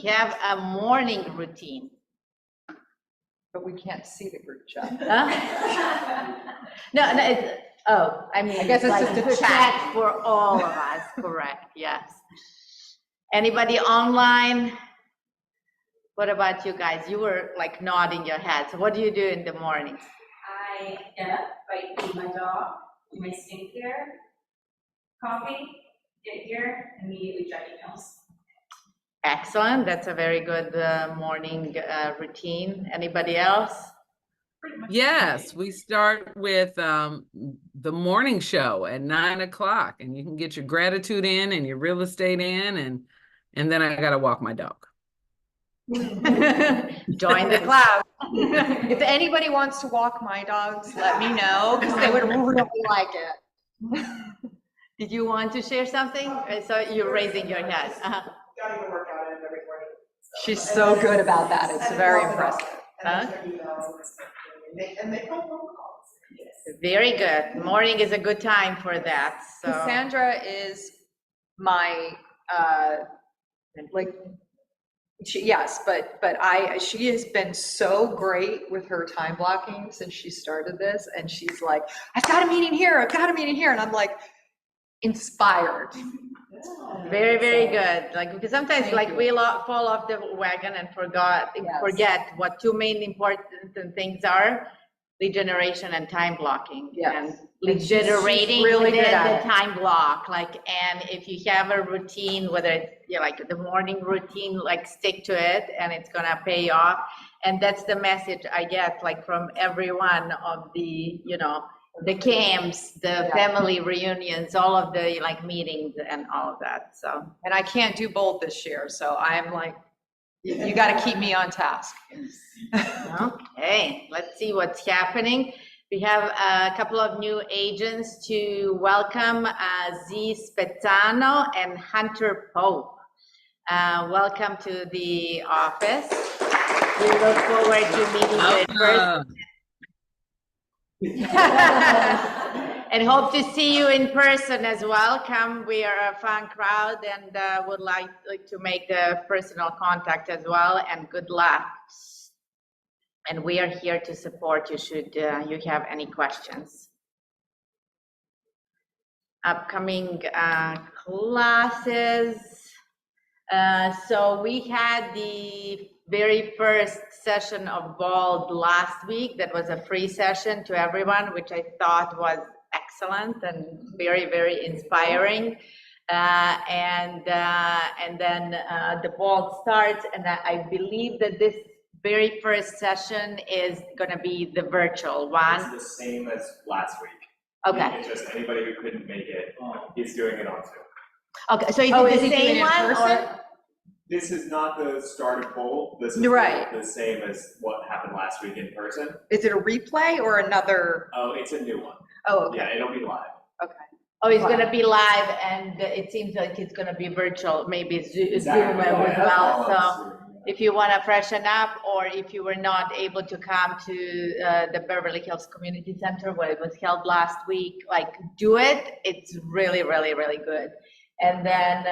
have a morning routine. But we can't see the group chat. Huh? No, it's, oh, I mean, I guess it's like just a chat for all of us, correct, yes. Anybody online? What about you guys? You were like nodding your heads. So what do you do in the morning? I get up, I feed my dog, do my skincare, coffee, get here, immediately check emails. Excellent. That's a very good morning routine. Anybody else? Yes, we start with the morning show at 9 o'clock, and you can get your gratitude in and your real estate in, and then I gotta walk my dog. Join the club. If anybody wants to walk my dogs, let me know, because they would really like it. Did you want to share something? I saw you raising your hand. Got to work out every morning. She's so good about that. It's very impressive. And they phone calls. Yes. Very good. Morning is a good time for that. So Cassandra is my, like, yes, but she has been so great with her time blocking since she started this, and she's like, I've got a meeting here, and I'm like, inspired. very, very good. Like, because sometimes Thank like you. we fall off the wagon and forget what two main important things are: lead generation and time blocking. Yes. And lead she's generating really good within at the it. time block. Like, and if you have a routine, whether it's like the morning routine, like stick to it, and it's gonna pay off. And that's the message I get, like from every one of the, the camps, the family reunions, all of the like meetings and all of that. So. And I can't do both this year, so I'm like, you got to keep me on task. Okay, let's see what's happening. We have a couple of new agents to welcome, Z Spezzano and Hunter Pope. Welcome to the office. We look forward to meeting you in person. And hope to see you in person as well. Come, we are a fun crowd and would like to make the personal contact as well, and good luck. And we are here to support you should you have any questions. Upcoming classes. So we had the very first session of BALD last week. That was a free session to everyone, which I thought was excellent and very, very inspiring. And then the BALD starts, and I believe that this very first session is going to be the virtual one. It's the same as last week. Okay. It's just anybody who couldn't make it is doing it on Zoom. Okay, so is it the same one, or? This is not the start of BOLD. This is the same as what happened last week in person. Is it a replay or another? Oh, it's a new one. Oh, okay. Yeah, it'll be live. Okay. Oh, it's going to be live, and it seems like it's going to be virtual, maybe Zoom as well. So if you want to freshen up, or if you were not able to come to the Beverly Hills Community Center where it was held last week, like do it. It's really, really, really good. And then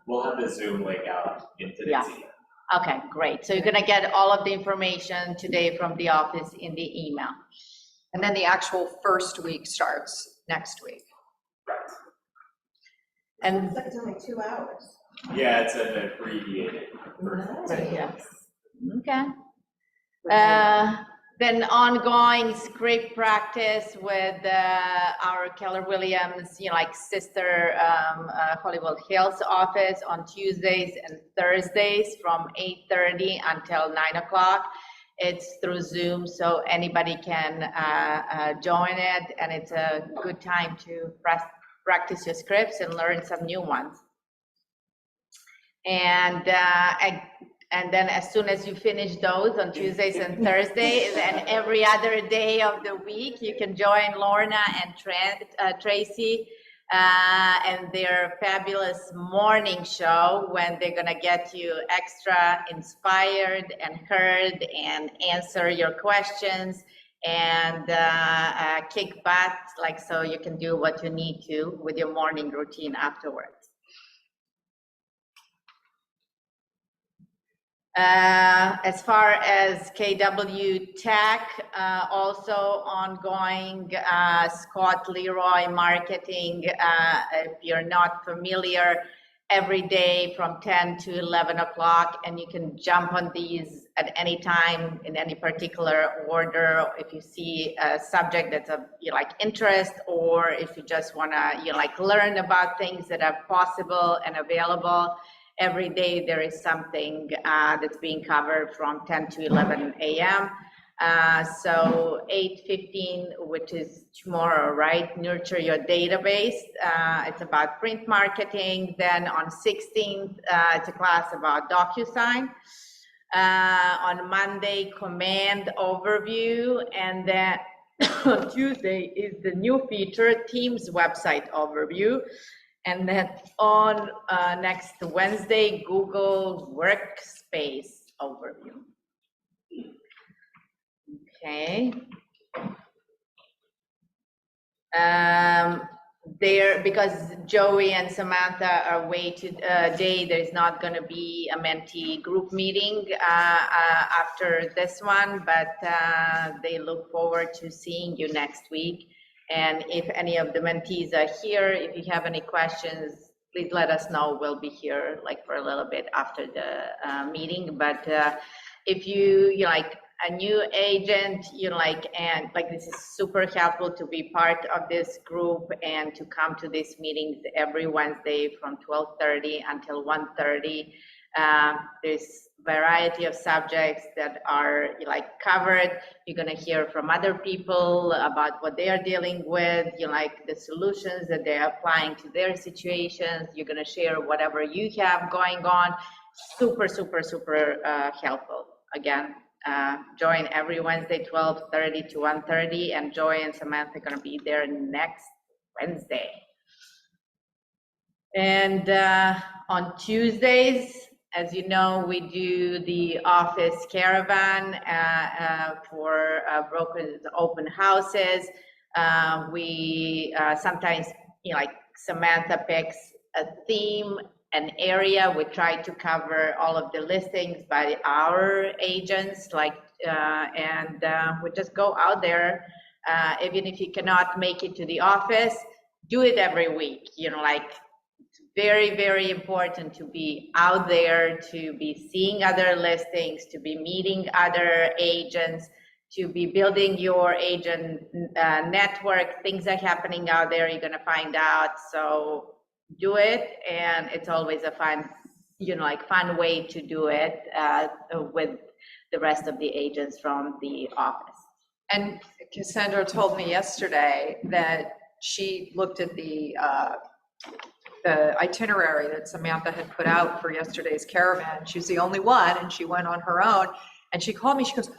we'll have the Zoom link out in today's email. Okay, great. So you're going to get all of the information today from the office in the email. And then the actual first week starts next week. Right. And It's only 2 hours. Yeah, it's an abbreviated version. Yes. Okay. Then ongoing script practice with our Keller Williams, like sister Hollywood Hills office on Tuesdays and Thursdays from 8:30 until 9 o'clock. It's through Zoom, so anybody can join it, and it's a good time to practice your scripts and learn some new ones. And then as soon as you finish those on Tuesdays and Thursdays and every other day of the week, you can join Lorna and Tracy and their fabulous morning show, when they're gonna get you extra inspired and heard and answer your questions and kick butt, like, so you can do what you need to with your morning routine afterwards. As far as KW Tech, also ongoing, Scott Leroy Marketing, if you're not familiar, every day from 10 to 11 o'clock, and you can jump on these at any time in any particular order. If you see a subject that's of interest, or if you just wanna learn about things that are possible and available. Every day there is something that's being covered from 10 to 11 a.m. So 8:15, which is tomorrow, right? Nurture your database. It's about print marketing. Then on 16th, it's a class about DocuSign. On Monday, command overview. And then on Tuesday is the new feature, Teams website overview. And then on next Wednesday, Google Workspace overview. Okay. Because Joey and Samantha are away today, there's not going to be a mentee group meeting after this one, but they look forward to seeing you next week. And if any of the mentees are here, if you have any questions, please let us know. We'll be here for a little bit after the meeting. But if you like a new agent, and this is super helpful to be part of this group and to come to these meetings every Wednesday from 12:30 until 1:30. There's variety of subjects that are covered. You're going to hear from other people about what they are dealing with, the solutions that they're applying to their situations. You're going to share whatever you have going on. Super, super, super helpful. Again, join every Wednesday, 12:30 to 1:30, and Joy and Samantha are going to be there next Wednesday. And on Tuesdays, as you know, we do the office caravan for brokers open houses. We sometimes, Samantha picks a theme, an area. We try to cover all of the listings by our agents, and we just go out there. Even if you cannot make it to the office, do it every week. Very, very important to be out there, to be seeing other listings, to be meeting other agents, to be building your agent network. Things are happening out there, you're gonna find out. So do it, and it's always a fun, fun way to do it with the rest of the agents from the office. And Cassandra told me yesterday that she looked at the itinerary that Samantha had put out for yesterday's caravan. She was the only one, and she went on her own, and she called me, she goes,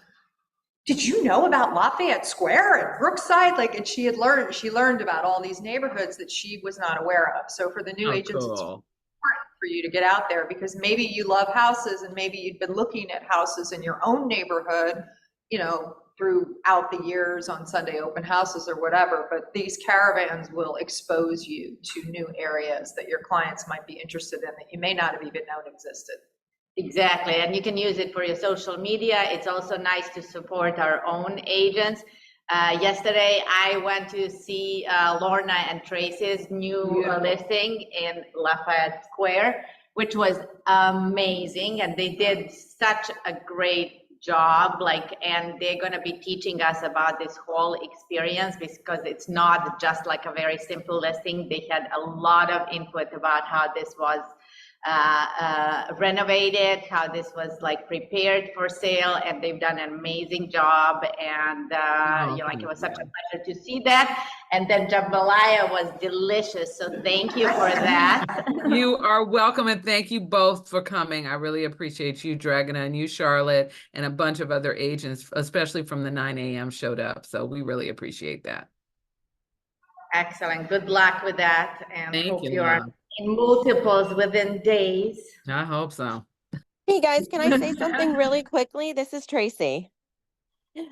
did you know about Lafayette Square and Brookside? And she learned about all these neighborhoods that she was not aware of. So for the new agents, cool. it's important for you to get out there, because maybe you love houses, and maybe you've been looking at houses in your own neighborhood, throughout the years on Sunday open houses or whatever, but these caravans will expose you to new areas that your clients might be interested in that you may not have even known existed. Exactly, and you can use it for your social media. It's also nice to support our own agents. Yesterday, I went to see Lorna and Tracy's new listing in Lafayette Square, which was amazing, and they did such a great job, and they're going to be teaching us about this whole experience, because it's not just a very simple listing. They had a lot of input about how this was renovated, how this was prepared for sale, and they've done an amazing job. And it was such a pleasure to see that. And then jambalaya was delicious, so thank you for that. You are welcome, and thank you both for coming. I really appreciate you, Dragana, and you, Charlotte, and a bunch of other agents, especially from the 9 a.m. showed up. So we really appreciate that. Excellent. Good luck with that, and Thank hope you, you're love. in multiples within days. I hope so. Hey guys, can I say something really quickly? This is Tracy.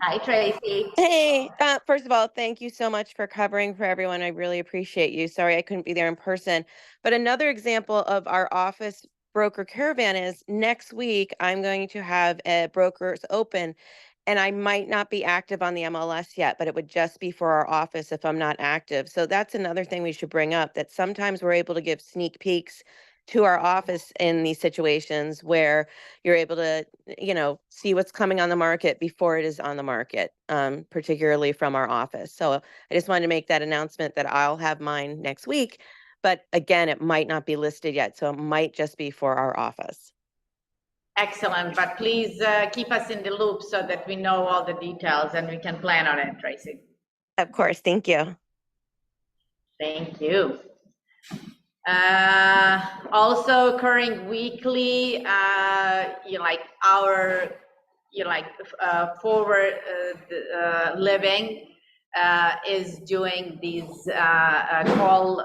Hi, Tracy. Hey, first of all, thank you so much for covering for everyone. I really appreciate you. Sorry I couldn't be there in person. But another example of our office broker caravan is next week, I'm going to have a brokers open, and I might not be active on the MLS yet, but it would just be for our office if I'm not active. So that's another thing we should bring up, that sometimes we're able to give sneak peeks to our office in these situations where you're able to, see what's coming on the market before it is on the market, particularly from our office. So I just wanted to make that announcement that I'll have mine next week. But again, it might not be listed yet, so it might just be for our office. Excellent, but please keep us in the loop so that we know all the details and we can plan on it, Tracy. Of course, thank you. Thank you. Also occurring weekly, like our, forward living is doing these call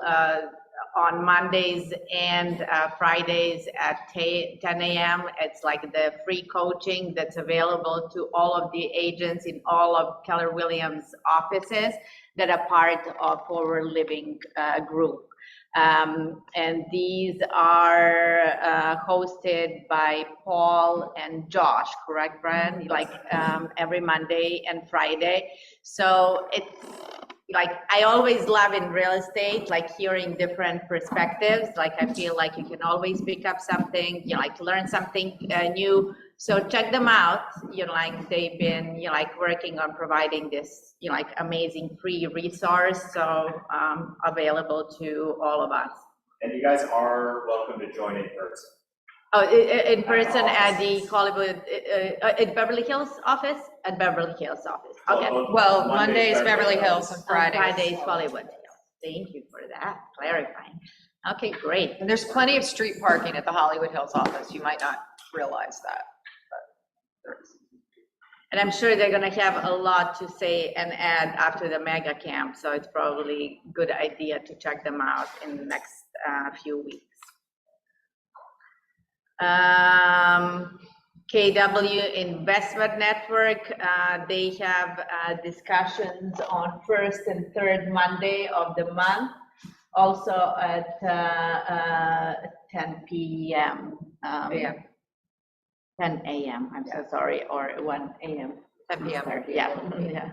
on Mondays and Fridays at 10 a.m. It's like the free coaching that's available to all of the agents in all of Keller Williams offices that are part of Forward Living group. And these are hosted by Paul and Josh, correct, Brian? Like every Monday and Friday. So it's like, I always love in real estate, like hearing different perspectives. Like I feel like you can always pick up something, like learn something new. So check them out. Like they've been, like working on providing this, like amazing free resource. So available to all of us. And you guys are welcome to join in person. Oh, in person at the Hollywood, at Beverly Hills office? At Beverly Hills office, okay. Well, Monday's Beverly Hills and Fridays. Fridays Hollywood Hills. Thank you for that, clarifying. Okay, great. And there's plenty of street parking at the Hollywood Hills office. You might not realize that, but there is. And I'm sure they're gonna have a lot to say and add after the mega camp, so it's probably a good idea to check them out in the next few weeks. KW Investment Network, they have discussions on first and third Monday of the month, also at 10 p.m. 10 a.m. I'm so sorry, or 1 a.m. 10 p.m. Yeah,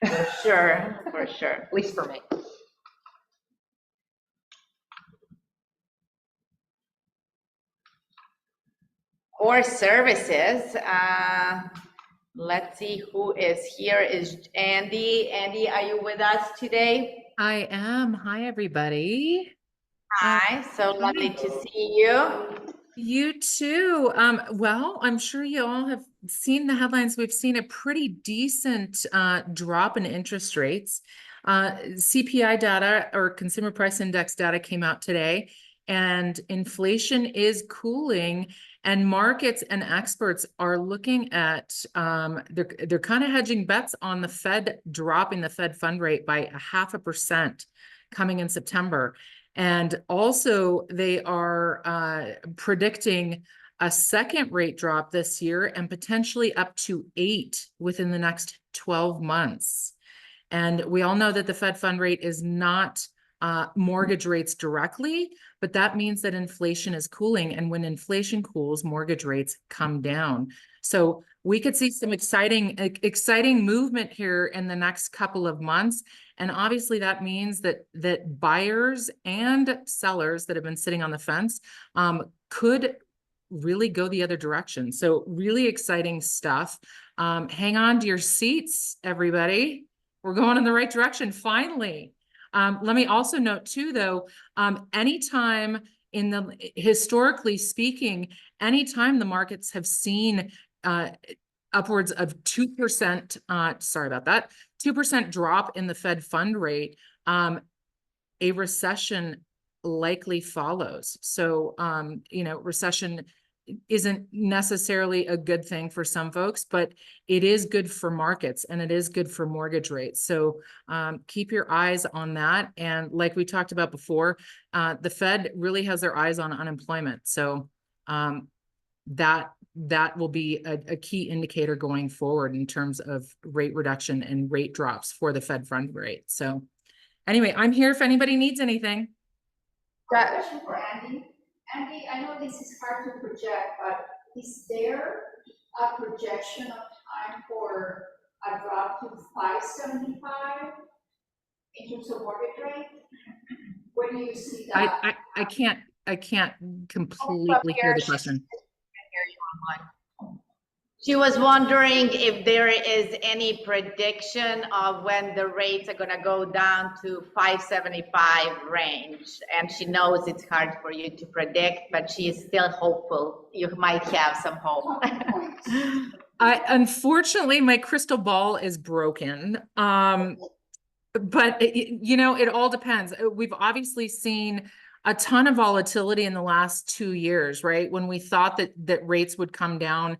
for sure. At least for me. Core services, let's see who is here. Is Andy. Andy, are you with us today? I am. Hi, everybody. Hi, so lovely to see you. You too. Well, I'm sure you all have seen the headlines. We've seen a pretty decent drop in interest rates. CPI data, or Consumer Price Index data, came out today, and inflation is cooling. And markets and experts are looking at, they're kind of hedging bets on the Fed dropping the Fed fund rate by 0.5% coming in September. And also they are predicting a second rate drop this year and potentially up to 8 within the next 12 months. And we all know that the Fed fund rate is not mortgage rates directly, but that means that inflation is cooling. And when inflation cools, mortgage rates come down. So we could see some exciting movement here in the next couple of months. And obviously that means that buyers and sellers that have been sitting on the fence could really go the other direction. So really exciting stuff. Hang on to your seats, everybody. We're going in the right direction, finally. Let me also note too, though, anytime historically speaking, anytime the markets have seen upwards of 2%, 2% drop in the Fed fund rate, a recession likely follows. So, recession isn't necessarily a good thing for some folks, but it is good for markets and it is good for mortgage rates. So keep your eyes on that. And like we talked about before, the Fed really has their eyes on unemployment. So that will be a key indicator going forward in terms of rate reduction and rate drops for the Fed fund rate. So anyway, I'm here if anybody needs anything. Question for Andy. Andy, I know this is hard to project, but is there a projection of time for a drop to 5.75 in terms of mortgage rate? Where do you see that? I can't completely hear the question. She was wondering if there is any prediction of when the rates are gonna go down to 5.75 range. And she knows it's hard for you to predict, but she is still hopeful. You might have some hope. Unfortunately, my crystal ball is broken. But it all depends. We've obviously seen a ton of volatility in the last 2 years, right? When we thought that rates would come down,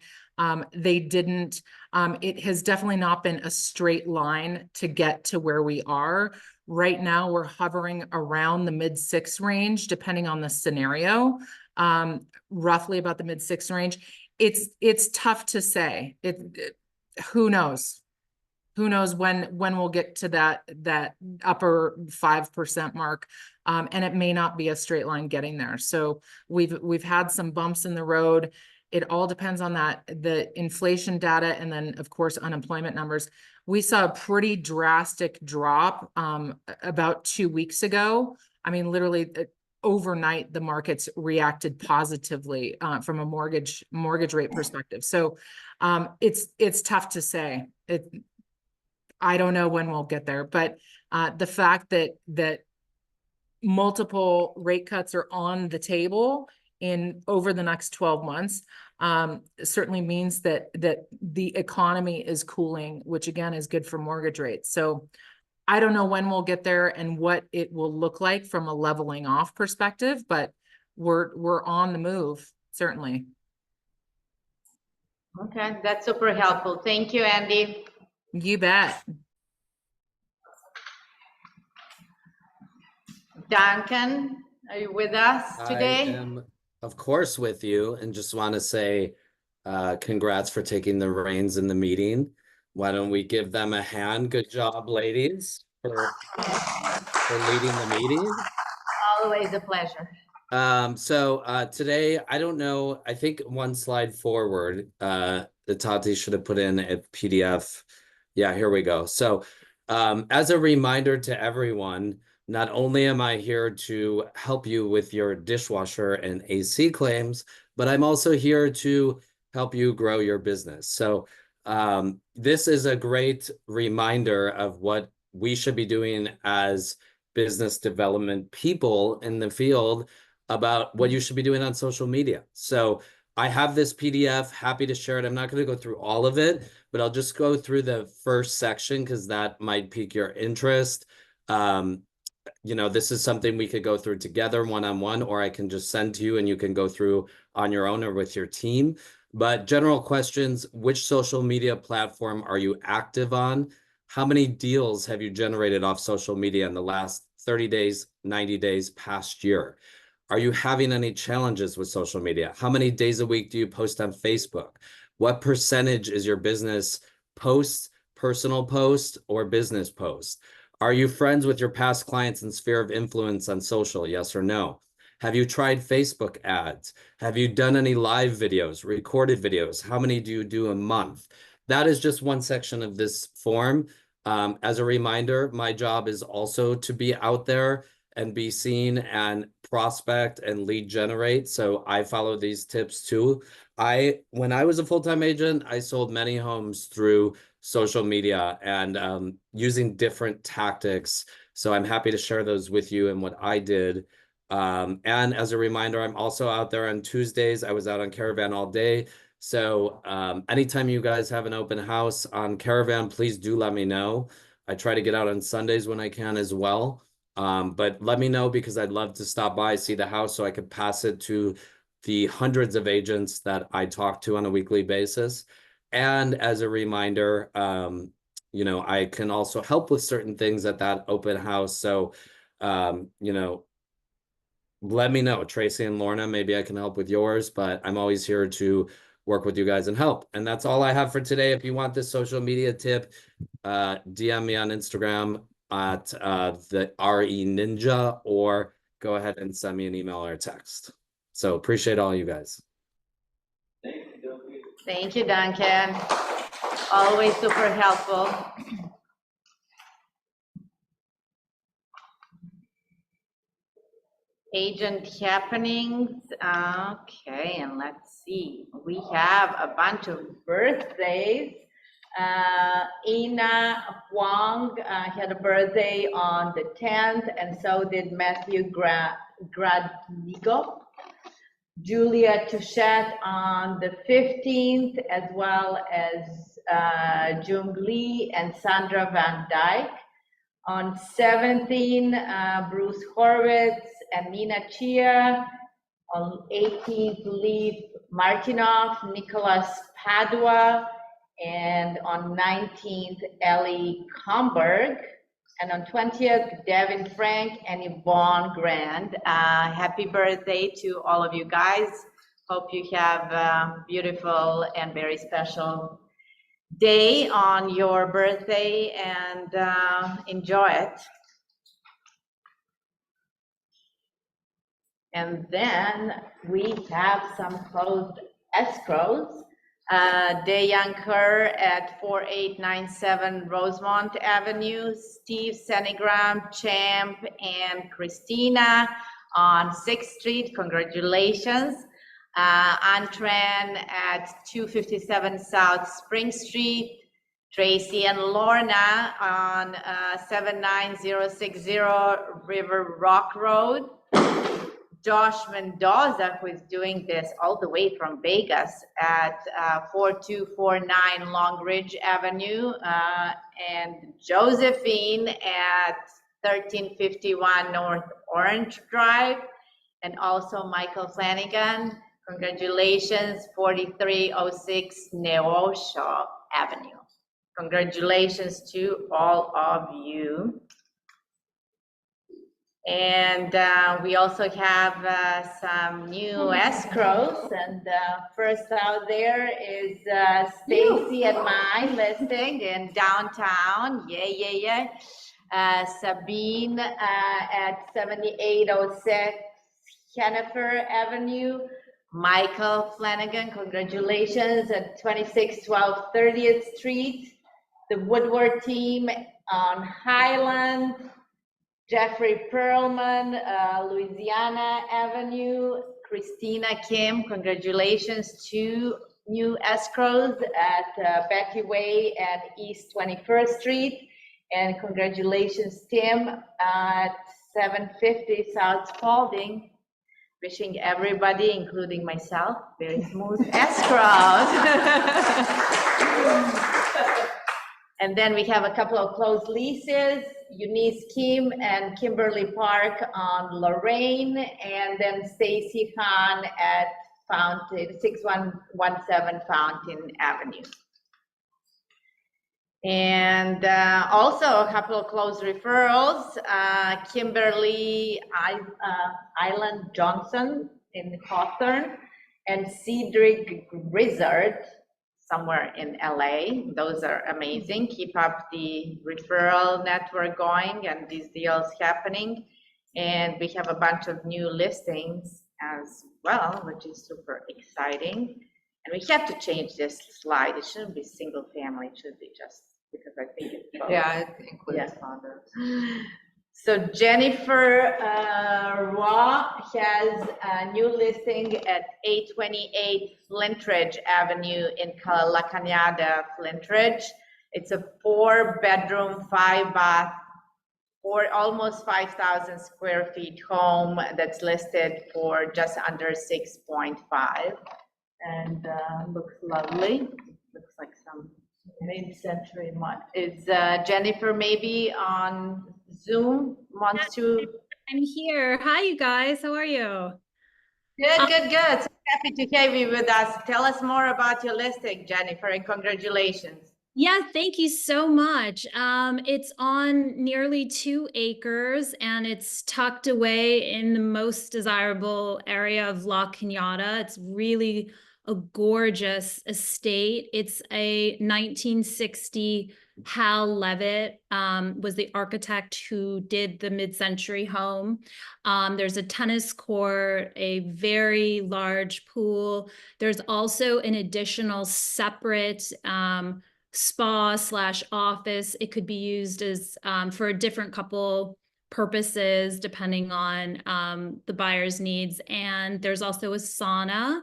they didn't. It has definitely not been a straight line to get to where we are. Right now, we're hovering around the mid-6 range, depending on the scenario, roughly about the mid-6 range. It's tough to say. Who knows? Who knows when we'll get to that upper 5% mark, and it may not be a straight line getting there. So we've had some bumps in the road. It all depends on the inflation data, and then of course unemployment numbers. We saw a pretty drastic drop about 2 weeks ago. I mean, literally overnight, the markets reacted positively from a mortgage rate perspective. So it's tough to say. I don't know when we'll get there, but the fact that multiple rate cuts are on the table over the next 12 months certainly means that the economy is cooling, which again is good for mortgage rates. So I don't know when we'll get there and what it will look like from a leveling off perspective, but we're on the move, certainly. Okay, that's super helpful. Thank you, Andy. You bet. Duncan, are you with us today? I am, of course, with you, and just want to say congrats for taking the reins in the meeting. Why don't we give them a hand? Good job, ladies, for leading the meeting. Always a pleasure. So today, I don't know, I think one slide forward, the Tati should have put in a PDF. Yeah, here we go. So as a reminder to everyone, not only am I here to help you with your dishwasher and AC claims, but I'm also here to help you grow your business. So this is a great reminder of what we should be doing as business development people in the field about what you should be doing on social media. So I have this PDF, happy to share it. I'm not going to go through all of it, but I'll just go through the first section because that might pique your interest. This is something we could go through together one-on-one, or I can just send to you and you can go through on your own or with your team. But general questions: which social media platform are you active on? How many deals have you generated off social media in the last 30 days, 90 days, past year? Are you having any challenges with social media? How many days a week do you post on Facebook? What percentage is your business posts, personal post, or business post? Are you friends with your past clients and sphere of influence on social? Yes or no? Have you tried Facebook ads? Have you done any live videos, recorded videos? How many do you do a month? That is just one section of this form. As a reminder, my job is also to be out there and be seen and prospect and lead generate. So I follow these tips too. When I was a full-time agent, I sold many homes through social media and using different tactics. So I'm happy to share those with you and what I did. And as a reminder, I'm also out there on Tuesdays. I was out on Caravan all day. So anytime you guys have an open house on Caravan, please do let me know. I try to get out on Sundays when I can as well. But let me know because I'd love to stop by, see the house so I could pass it to the hundreds of agents that I talk to on a weekly basis. And as a reminder, I can also help with certain things at that open house. So, let me know, Tracy and Lorna, maybe I can help with yours, but I'm always here to work with you guys and help. And that's all I have for today. If you want this social media tip, DM me on Instagram at the RE Ninja, or go ahead and send me an email or a text. So appreciate all you guys. Thank you, Duncan. Always super helpful. Agent happenings. Okay, and let's see. We have a bunch of birthdays. Ina Huang had a birthday on the 10th, and so did Matthew Gradnigo. Julia Touchette on the 15th, as well as Jung Lee and Sandra Van Dyke. On 17, Bruce Horwitz and Nina Chia. On 18th, Lev Martinov, Nicholas Padua. And on 19th, Ellie Comberg. And on 20th, Devin Frank and Yvonne Grand. Happy birthday to all of you guys. Hope you have a beautiful and very special day on your birthday, and enjoy it. And then we have some closed escrows. Dayan Kerr at 4897 Rosemont Avenue, Steve Senigram, Champ, and Christina on 6th Street. Congratulations. Antran at 257 South Spring Street. Tracy and Lorna on 79060 River Rock Road. Josh Mendoza, who is doing this all the way from Vegas at 4249 Long Ridge Avenue, and Josephine at 1351 North Orange Drive, and also Michael Flanagan. Congratulations, 4306 Neosho Avenue. Congratulations to all of you. And we also have some new escrows, and first out there is Stacy and my listing in downtown. Sabine at 7806 Jennifer Avenue. Michael Flanagan, congratulations, at 2612 30th Street. The Woodward team on Highland. Jeffrey Perlman, Louisiana Avenue. Christina Kim, congratulations to new escrows at Becky Way at East 21st Street. And congratulations, Tim, at 750 South Spalding. Wishing everybody, including myself, very smooth escrows. And then we have a couple of closed leases, Eunice Kim and Kimberly Park on Lorraine, and then Stacy Khan at Fountain, 6117 Fountain Avenue. And also a couple of closed referrals, Kimberly Island Johnson in Hawthorne, and Cedric Grizzard somewhere in LA. Those are amazing. Keep up the referral network going and these deals happening. And we have a bunch of new listings as well, which is super exciting. And we have to change this slide. It shouldn't be single family, it should be just, because I think it's both. Yeah, it includes condos. So Jennifer Raw has a new listing at 828 Flintridge Avenue in La Cañada, Flintridge. It's a 4-bedroom, 5-bath, almost 5,000 square feet home that's listed for just under 6.5, and looks lovely. Looks like some mid-century mod. Is Jennifer maybe on Zoom, wants to? I'm here. Hi, you guys. How are you? Good. So happy to have you with us. Tell us more about your listing, Jennifer, and congratulations. Yeah, thank you so much. It's on nearly 2 acres, and it's tucked away in the most desirable area of La Cañada. It's really a gorgeous estate. It's a 1960 Hal Levitt was the architect who did the mid-century home. There's a tennis court, a very large pool. There's also an additional separate spa slash office. It could be used as for a different couple purposes depending on the buyer's needs. And there's also a sauna.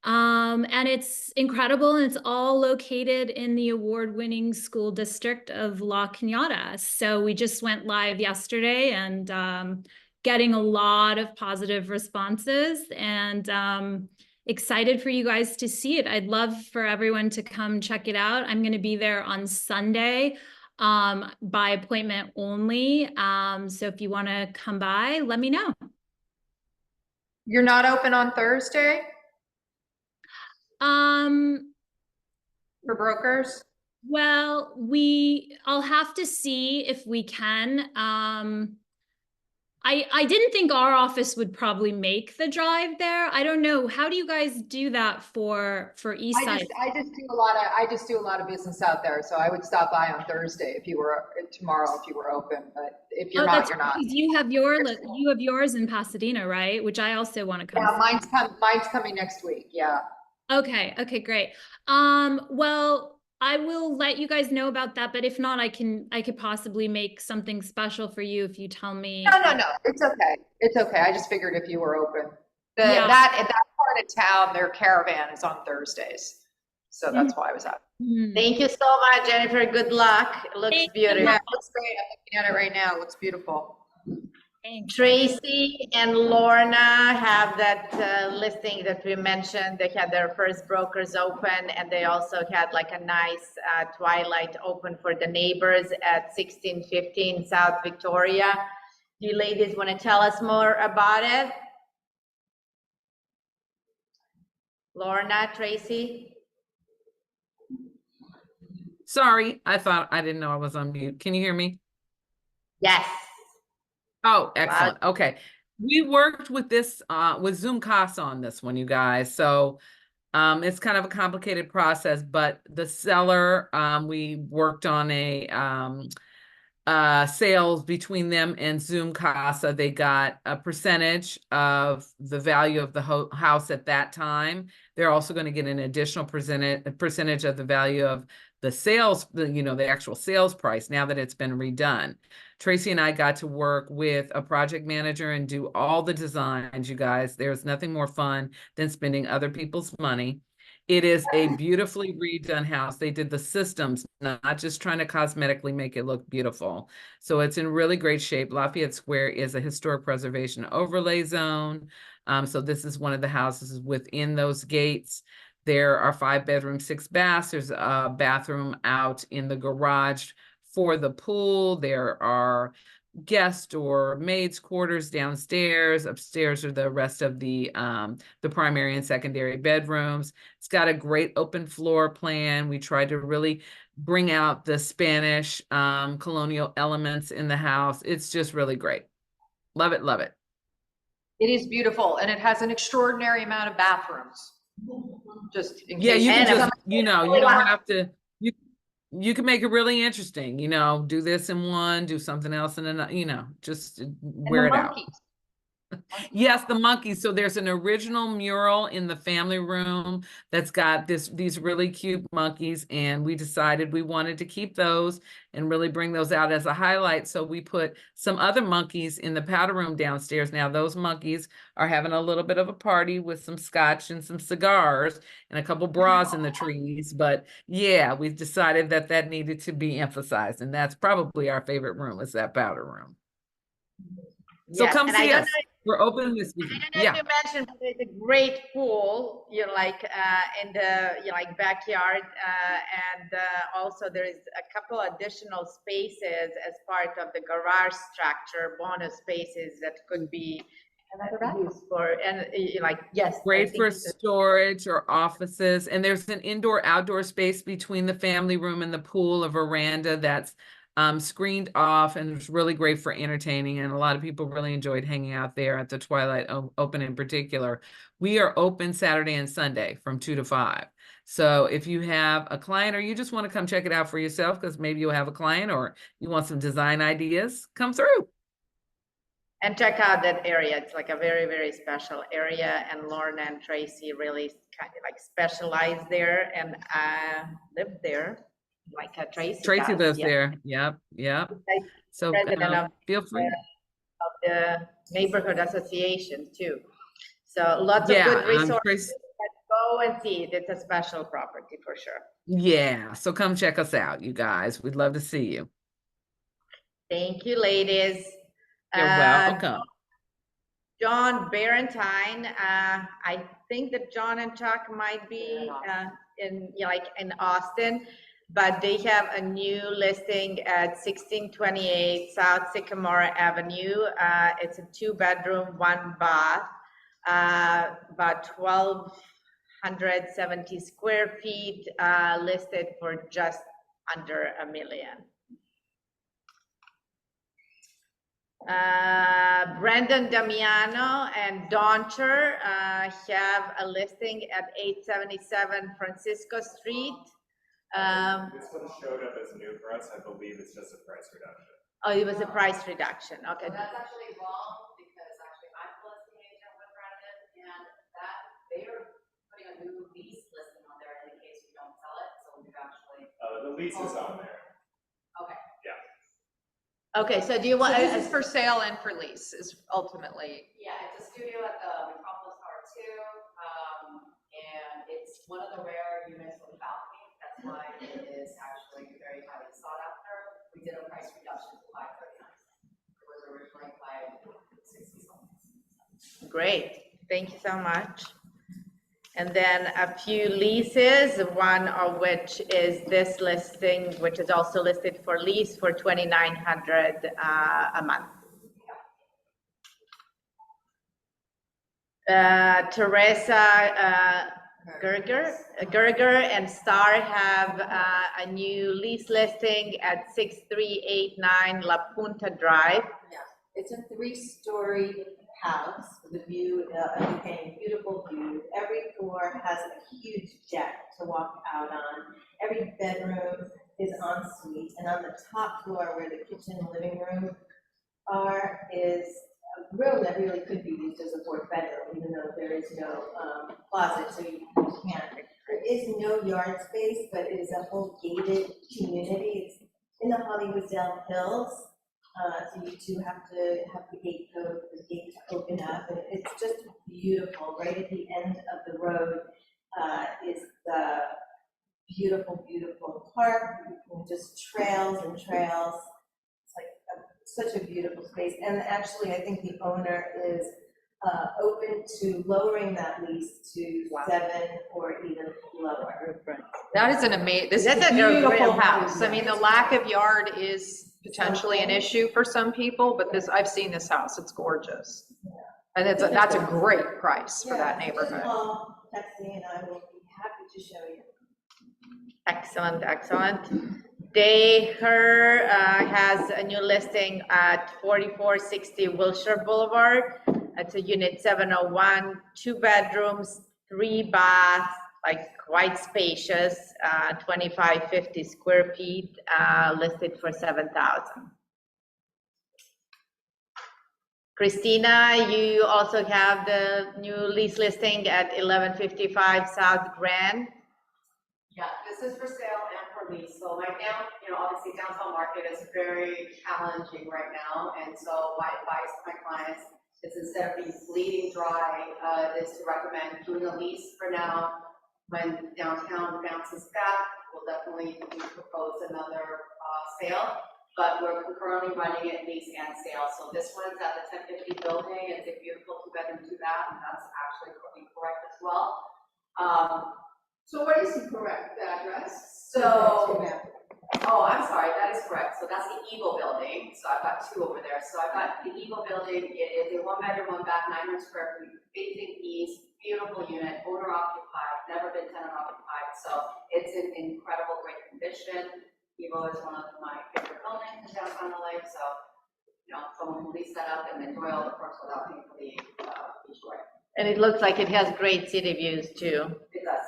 And it's incredible, and it's all located in the award-winning school district of La Cañada. So we just went live yesterday and getting a lot of positive responses, and excited for you guys to see it. I'd love for everyone to come check it out. I'm going to be there on Sunday by appointment only. So if you want to come by, let me know. You're not open on Thursday for brokers? Well, I'll have to see if we can. I didn't think our office would probably make the drive there. I don't know. How do you guys do that for Eastside? I just do a lot of business out there, so I would stop by on Thursday if you were tomorrow if you were open. But if you're not, you're not. You have yours in Pasadena, right? Which I also want to come. Yeah, mine's coming next week. Yeah. Okay, great. Well, I will let you guys know about that, but if not, I could possibly make something special for you if you tell me. No, it's okay. It's okay. I just figured if you were open. Yeah. That part of town, their caravan is on Thursdays. So that's why I was out. Thank you so much, Jennifer. Good luck. It looks beautiful. Yeah, it looks great. I'm looking at it right now. It looks beautiful. Thanks. Tracy and Lorna have that listing that we mentioned. They had their first brokers open, and they also had like a nice twilight open for the neighbors at 1615 South Victoria. Do you ladies want to tell us more about it? Lorna, Tracy? Sorry, I didn't know I was on mute. Can you hear me? Yes. Oh, excellent. Okay. We worked with this, with Zoom Casa on this one, you guys. So it's kind of a complicated process, but the seller, we worked on a sales between them and Zoom Casa. They got a percentage of the value of the house at that time. They're also going to get an additional percentage of the value of the sales, the actual sales price now that it's been redone. Tracy and I got to work with a project manager and do all the designs, you guys. There's nothing more fun than spending other people's money. It is a beautifully redone house. They did the systems, not just trying to cosmetically make it look beautiful. So it's in really great shape. Lafayette Square is a historic preservation overlay zone. So this is one of the houses within those gates. There are 5 bedrooms, 6 baths. There's a bathroom out in the garage for the pool. There are guest or maids quarters downstairs. Upstairs are the rest of the primary and secondary bedrooms. It's got a great open floor plan. We tried to really bring out the Spanish colonial elements in the house. It's just really great. Love it, love it. It is beautiful, and it has an extraordinary amount of bathrooms. Just in Yeah, case. you can just, you don't have to, you can make it really interesting, do this in one, do something else in another, just wear it out. Yes, the monkeys. So there's an original mural in the family room that's got these really cute monkeys, and we decided we wanted to keep those and really bring those out as a highlight. So we put some other monkeys in the powder room downstairs. Now those monkeys are having a little bit of a party with some scotch and some cigars and a couple bras in the trees. But yeah, we've decided that needed to be emphasized, and that's probably our favorite room, is that powder room. So Yes, come and see us. We're open this weekend. I don't know if you mentioned, but there's a great pool, in the backyard, and also there is a couple additional spaces as part of the garage structure, bonus spaces that could be used for, and yes. Great for storage or offices. And there's an indoor-outdoor space between the family room and the pool, a veranda that's screened off, and it's really great for entertaining. And a lot of people really enjoyed hanging out there at the Twilight Open in particular. We are open Saturday and Sunday from 2 to 5. So if you have a client or you just want to come check it out for yourself, because maybe you'll have a client or you want some design ideas, come through. And check out that area. It's like a very, very special area, and Lorna and Tracy really kind of like specialize there and live there, like Tracy Tracy does. lives Yeah. there. Yep. So President of feel free. the neighborhood association too. So lots of Yeah, good resources. Tracy, Go and see it. It's a special property for sure. yeah. So come check us out, you guys. We'd love to see you. Thank you, ladies. You're welcome. John Barentine, I think that John and Chuck might be in Austin, but they have a new listing at 1628 South Sycamore Avenue. It's a 2-bedroom, 1 bath, about 1,270 square feet, listed for just under $1 million. Brendan Damiano and Doncher have a listing at 877 Francisco Street. This one showed up as new for us. I believe it's just a price reduction. Oh, it was a price reduction. Okay. So that's actually wrong, because actually I'm the listing agent with Brendan, and that they are putting a new lease listing on there in case we don't sell it. So we've actually. The lease is on there. Okay. Yeah. Okay, so do you want? So this is for sale and for lease is ultimately. Yeah, it's a studio at the Metropolis Tower 2, and it's one of the rare units with a balcony. That's why it is actually very highly sought after. We did a price reduction to $539. It was originally $560 something. Great, thank you so much. And then a few leases, one of which is this listing, which is also listed for lease for $2,900 a month. Teresa Gerger and Star have a new lease listing at 6389 La Punta Drive. Yeah, it's a 3-story house with a view, a beautiful view. Every floor has a huge deck to walk out on. Every bedroom is en suite, and on the top floor where the kitchen and living room are is a room that really could be used as a 4th bedroom, even though there is no closet, so you can't. There is no yard space, but it is a whole gated community. It's in the Hollywood Hills. So you do have to have the gate code, the gate to open up, and it's just beautiful. Right at the end of the road is the beautiful, beautiful park, and just trails and trails. It's like such a beautiful space. And actually, I think the owner is open to lowering that lease to 7 or even lower. That is an amazing, this is a beautiful house. I mean, the lack of yard is potentially an issue for some people, but this, I've seen this house, it's gorgeous. And that's a great price for that neighborhood. Call, text me, and I will be happy to show you. Excellent, excellent. Daher has a new listing at 4460 Wilshire Boulevard. It's a unit 701, 2 bedrooms, 3 baths, like quite spacious, 2550 square feet, listed for 7,000. Christina, you also have the new lease listing at 1155 South Grand. Yeah, this is for sale and for lease. So right now, obviously downtown market is very challenging right now. And so my advice to my clients is, instead of being bleeding dry, is to recommend doing a lease for now. When downtown bounces back, we'll definitely propose another sale. But we're currently running it lease and sale. So this one's at the 1050 building. It's a beautiful 2-bedroom, 2 bath, and that's actually correct as well. So what is the correct address? So, oh, I'm sorry, that is correct. So that's the Eagle building. So I've got 2 over there. So I've got the Eagle building. It is a 1-bedroom, 1 bath, 900 square feet, facing east, beautiful unit, owner occupied, never been tenant occupied. So it's in incredible, great condition. Eagle is one of my favorite building in downtown LA, so, you know, someone can lease that up and enjoy all the perks without paying for the HOA. And it looks like it has great city views too. It does.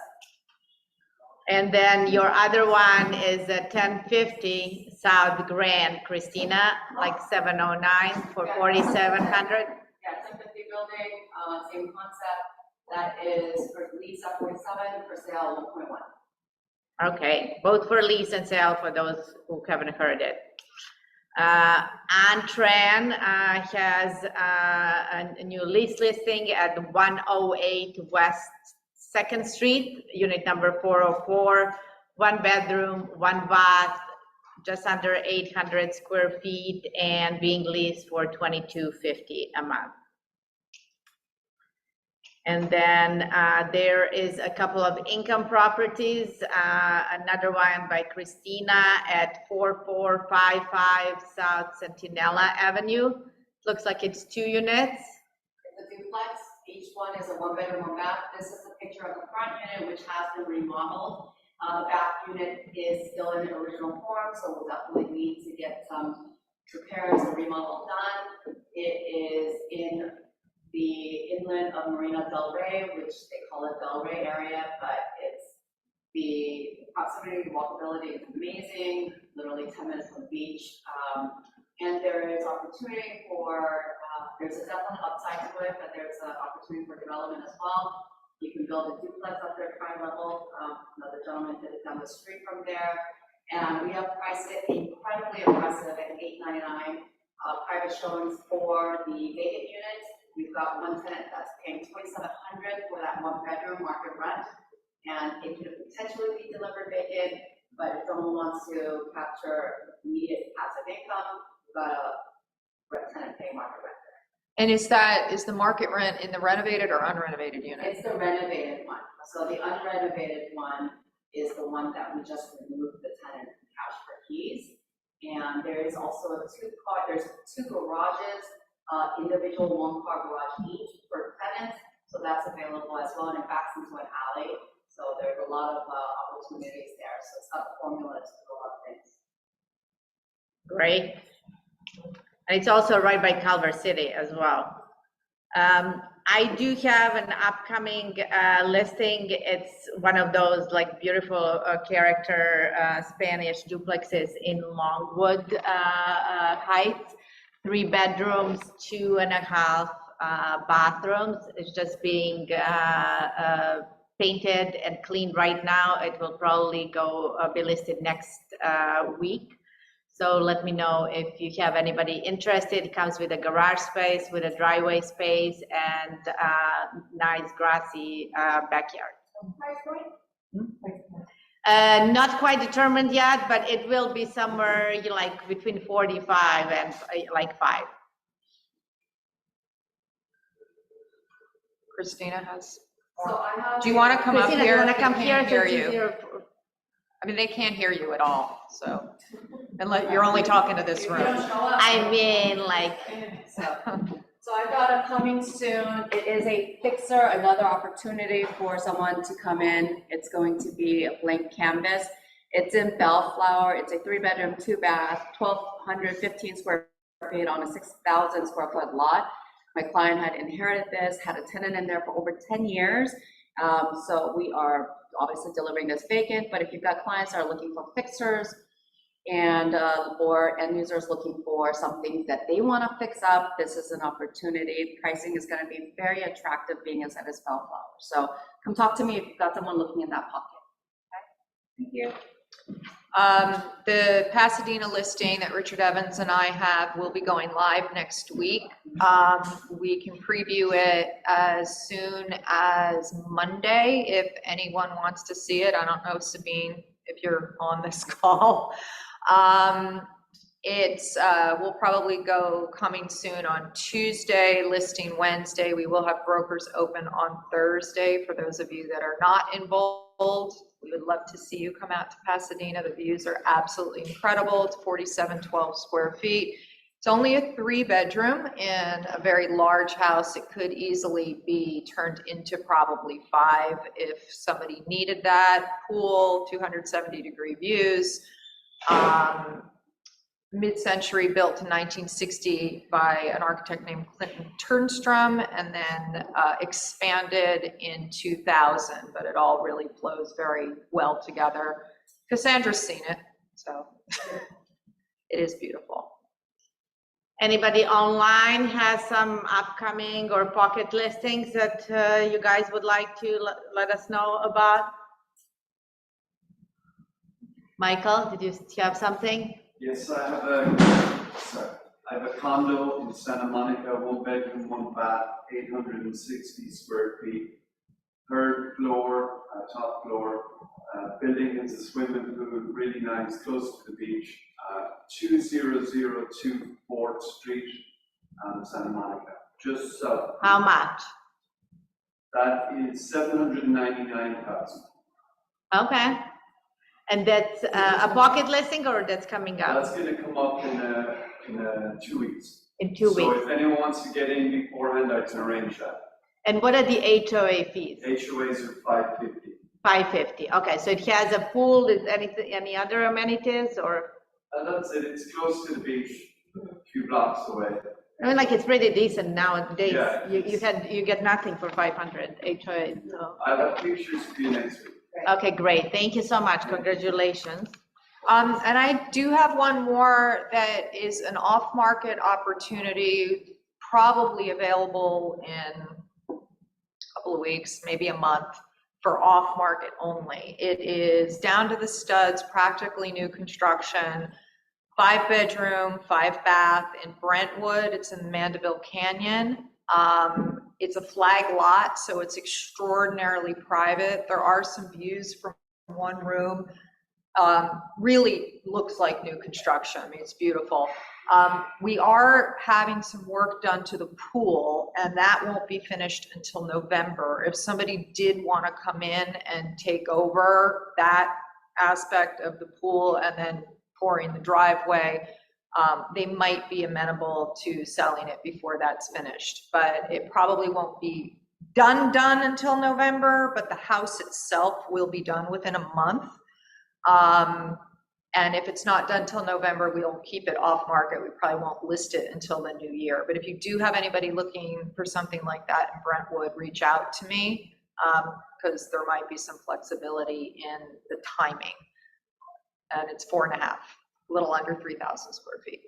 And then your other one is at 1050 South Grand, Christina, like 709 for 4,700. Yeah, 1050 building, same concept. That is for lease at 47, for sale 1.1. Okay, both for lease and sale for those who haven't heard it. Antran has a new lease listing at 108 West 2nd Street, unit number 404, 1 bedroom, 1 bath, just under 800 square feet, and being leased for $22.50 a month. And then there is a couple of income properties, another one by Christina at 4455 South Centinela Avenue. Looks like it's 2 units. It's a duplex. Each one is a 1-bedroom, 1 bath. This is a picture of the front unit, which has been remodeled. The back unit is still in the original form, so we'll definitely need to get some repairs and remodel done. It is in the inland of Marina Del Rey, which they call it Del Rey area, but it's the proximity, walkability is amazing, literally 10 minutes from the beach. And there is opportunity for, there's a definite upside to it, but there's an opportunity for development as well. You can build a duplex up there, prime level. Another gentleman did it down the street from there. And we have priced it incredibly aggressive at $899. Private showings for the vacant units. We've got one tenant that's paying $2,700 for that 1 bedroom market rent. And it could potentially be delivered vacant, but if someone wants to capture immediate passive income, we've got a tenant paying market rent. And is the market rent in the renovated or unrenovated unit? It's the renovated one. So the unrenovated one is the one that we just removed the tenant cash for keys. And there is also there's 2 garages, individual 1-car garage each per tenant. So that's available as well, and it backs into an alley. So there's a lot of opportunities there. So it's got the formula to do a lot of things. Great. And it's also right by Culver City as well. I do have an upcoming listing. It's one of those like beautiful character Spanish duplexes in Longwood Heights. 3 bedrooms, 2.5 bathrooms. It's just being painted and cleaned right now. It will probably be listed next week. So let me know if you have anybody interested. It comes with a garage space, with a driveway space, and nice grassy backyard. Not quite determined yet, but it will be somewhere like between 45 and like 5. Christina has. So I have. Do you want to come Christina, up here? do you want to come They here? can't hear It's you. easier. I mean, they can't hear you at all, so, unless you're only talking to this room. I mean, like. So I've got a coming soon. It is a fixer, another opportunity for someone to come in. It's going to be a blank canvas. It's in Bellflower. It's a 3-bedroom, 2-bath, 1,215 square feet on a 6,000 square foot lot. My client had inherited this, had a tenant in there for over 10 years. So we are obviously delivering this vacant, but if you've got clients that are looking for fixers and or end users looking for something that they want to fix up, this is an opportunity. Pricing is going to be very attractive being as it is Bellflower. So come talk to me if you've got someone looking in that pocket. Okay? Thank you. The Pasadena listing that Richard Evans and I have will be going live next week. We can preview it as soon as Monday if anyone wants to see it. I don't know, Sabine, if you're on this call. We'll probably go coming soon on Tuesday, listing Wednesday. We will have brokers open on Thursday for those of you that are not involved. We would love to see you come out to Pasadena. The views are absolutely incredible. It's 4712 square feet. It's only a 3-bedroom in a very large house. It could easily be turned into probably 5 if somebody needed that. Pool, 270-degree views. mid-century, built in 1960 by an architect named Clinton Turnstrom, and then expanded in 2000, but it all really flows very well together. Cassandra's seen it, so it is beautiful. Anybody online has some upcoming or pocket listings that you guys would like to let us know about? Michael, did you have something? Yes, I have a condo in Santa Monica, 1 bedroom, 1 bath, 860 square feet, 3rd floor, top floor, building is a swimming pool, really nice, close to the beach, 2002 4th Street, Santa Monica, just south. How much? That is 799,000. Okay. And that's a pocket listing, or that's coming up? That's going to come up in 2 weeks. In 2 weeks. So if anyone wants to get in beforehand, I can arrange that. And what are the HOA fees? HOAs are 550. 550. Okay, so it has a pool. Is any other amenities, or? That's it. It's close to the beach, a few blocks away. I mean, like, it's pretty decent nowadays. Yeah, you get nothing for 500 HOA. So. I'll have pictures for you next week. Okay, great. Thank you so much. Congratulations. And I do have one more that is an off-market opportunity, probably available in a couple of weeks, maybe a month, for off-market only. It is down to the studs, practically new construction, 5 bedroom, 5 bath in Brentwood. It's in Mandeville Canyon. It's a flag lot, so it's extraordinarily private. There are some views from one room. Really looks like new construction. I mean, it's beautiful. We are having some work done to the pool, and that won't be finished until November. If somebody did want to come in and take over that aspect of the pool and then pouring the driveway, they might be amenable to selling it before that's finished, but it probably won't be done until November, but the house itself will be done within a month. And if it's not done till November, we'll keep it off market. We probably won't list it until the new year. But if you do have anybody looking for something like that in Brentwood, reach out to me, because there might be some flexibility in the timing. And it's 4.5, a little under 3,000 square feet.